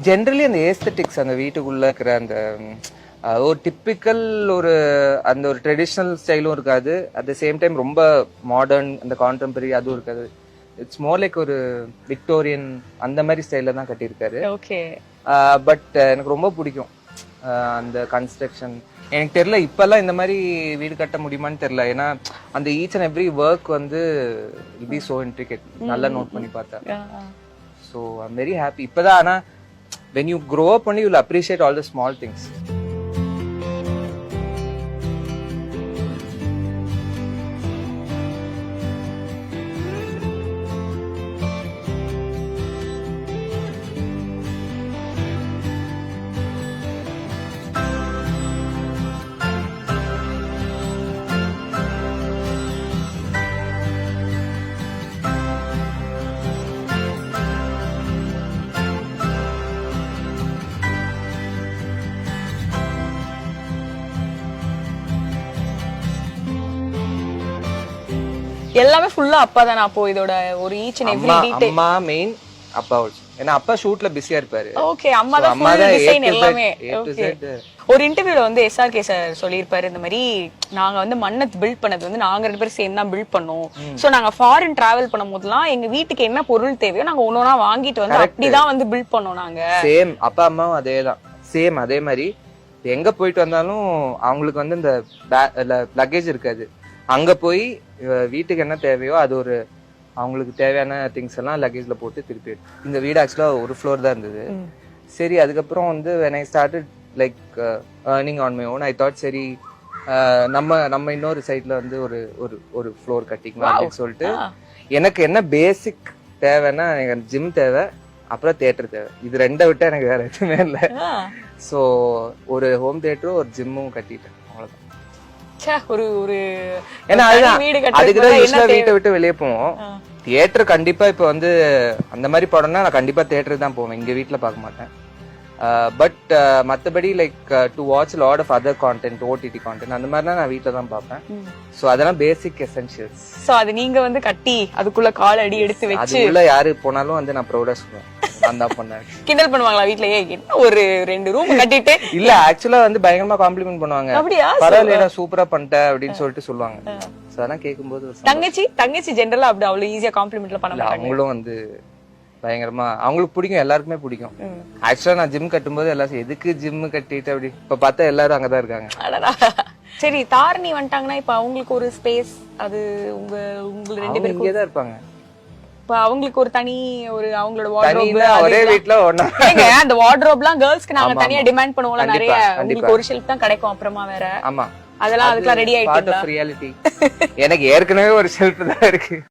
Generally அந்த aesthetics அந்த வீட்டுக்குள்ள இருக்கிற அந்த ஒரு டிப்பிக்கல் அந்த ஒரு ட்ரெடிஷ்னல் ஸ்டைலும் இருக்காது, அட் த சேம் டைம் ரொம்ப மாடர்ன் அந்த கான்டெம்பரரி அதுவும் இருக்காது. இட்ஸ் மோர் லைக் ஒரு விக்டோரியன் அந்த மாதிரி ஸ்டைல தான் கட்டியிருக்காரு. ஓகே. பட் எனக்கு ரொம்ப பிடிக்கும் அந்த கன்ஸ்ட்ரக்ஷன். எனக்கு தெரியல இப்பெல்லாம் இந்த மாதிரி வீடு கட்ட முடியுமான்னு தெரியல. ஏன்னா அந்த ஈச் அண்ட் எவ்ரி ஒர்க் வந்து இட் பி சோ இன்ட்ரிகேட். நல்லா நோட் பண்ணி பார்த்தேன். So I'm very happy. இப்பதான் ஆனா when you grow up only you'll appreciate all the small things. எல்லாமே ஃபுல்லா அப்பா தானே? அப்போ இதோட ஒரு ஈச் அண்ட் எவ்ரி டீடைல் அம்மா மெயின், அப்பா ஆல்சோ. ஏன்னா அப்பா ஷூட்ல பிஸியா இருப்பாரு. ஓகே. அம்மா தான் ஃபுல் டிசைன் எல்லாமே. ஓகே. ஒரு இன்டர்வியூல வந்து SRK சார் சொல்லியிருப்பாரு, இந்த மாதிரி நாங்க வந்து மன்னத் பில்ட் பண்ணது வந்து நாங்க 2 பேரும் சேர்ந்து தான் பில்ட் பண்ணோம். சோ நாங்க ஃபாரின் டிராவல் பண்ணும்போதெல்லாம் எங்க வீட்டுக்கு என்ன பொருள் தேவையோ நாங்க ஒன்னொன்னா வாங்கிட்டு வந்து அப்படிதான் வந்து பில்ட் பண்ணோம் நாங்க. சேம் அப்பா அம்மாவும் அதேதான். சேம் அதே மாதிரி எங்க போயிட்டு வந்தாலும் அவங்களுக்கு வந்து இந்த லக்கேஜ் இருக்காது. அங்க போய் வீட்டுக்கு என்ன தேவையோ அது ஒரு அவங்களுக்கு தேவையான திங்ஸ் எல்லாம் லக்கேஜ்ல போட்டு திருப்பி. இந்த வீடு ஆக்சுவலா ஒரு ஃப்ளோர் தான் இருந்தது. சரி, அதுக்கப்புறம் வந்து when I started like earning on my own, I thought சரி நம்ம இன்னொரு சைட்ல வந்து ஒரு ஃப்ளோர் கட்டிக்கலாம் அப்படின்னு சொல்லிட்டு, எனக்கு என்ன பேசிக் தேவைன்னா எனக்கு ஜிம் தேவை, அப்புறம் தியேட்டர் தேவை. இது ரெண்டை விட்டு எனக்கு வேற எதுவுமே இல்லை. ஸோ ஒரு ஹோம் தியேட்டரும் ஒரு ஜிம்மும் கட்டிட்டேன், அவ்வளவுதான். ஏன்னா அதுக்குதான் வீட்டை விட்டு வெளியே போவோம். தியேட்டர் கண்டிப்பா இப்ப வந்து அந்த மாதிரி படம்னா நான் கண்டிப்பா தியேட்டருக்கு தான் போவேன், இங்க வீட்டுல பார்க்க மாட்டேன். பட் மத்தபடி like to watch lot of other content, OTT content அந்த மாதிரினா நான் வீட்டுல தான் பார்ப்பேன். சோ அதெல்லாம் பேசிக் எசென்ஷியல்ஸ். சோ அது நீங்க வந்து கட்டி அதுக்குள்ள கால் அடி எடுத்து வச்சு அதுக்குள்ள யாரு போனாலும் வந்து நான் ப்ரௌடா சொல்லுவேன், நான் தான் பண்ணேன். கிண்டல் பண்ணுவாங்களா வீட்லயே? ஒரு 2 ரூம் கட்டிட்டு? இல்ல, ஆக்சுவலா வந்து பயங்கரமா காம்ப்ளிமெண்ட் பண்ணுவாங்க. பரவாயில்ல சூப்பரா பண்ணிட்ட அப்படின்னு சொல்லிட்டு சொல்லுவாங்க. சோ அதெல்லாம் கேட்கும்போது தங்கச்சி ஜெனரலா அப்படி அவ்வளவு ஈஸியா காம்ப்ளிமெண்ட்ல பண்ண மாட்டாங்க. அவங்களும் வந்து பயங்கரமா அவங்களுக்கு பிடிக்கும், எல்லாருக்குமே பிடிக்கும். ஆக்சுவலா நான் ஜிம் கட்டும்போது எல்லாரும் எதுக்கு ஜிம் கட்டிட்டு அப்படி, இப்ப பார்த்தா எல்லாரும் அங்கதான் இருக்காங்க. சரி, தாரணி வந்துட்டாங்கன்னா இப்ப அவங்களுக்கு ஒரு ஸ்பேஸ், அது உங்களுக்கு 2 பேரும் இங்கேதான் இருப்பாங்க. இப்ப அவங்களுக்கு ஒரு தனி ஒரு அவங்களோட வார்ட்ரோப், ஒரே வீட்ல ஒண்ணா அந்த வார்ட்ரோப்லாம் கேர்ள்ஸ்க்கு நாங்க தனியா டிமாண்ட் பண்ணுவோம்ல நிறைய. உங்களுக்கு ஒரு ஷெல்ஃப் தான் கிடைக்கும் அப்புறமா வேற. ஆமா, அதெல்லாம் அதுக்கெல்லாம் ரெடி ஆயிட்டு எனக்கு ஏற்கனவே ஒரு ஷெல்ஃப் தான் இருக்கு.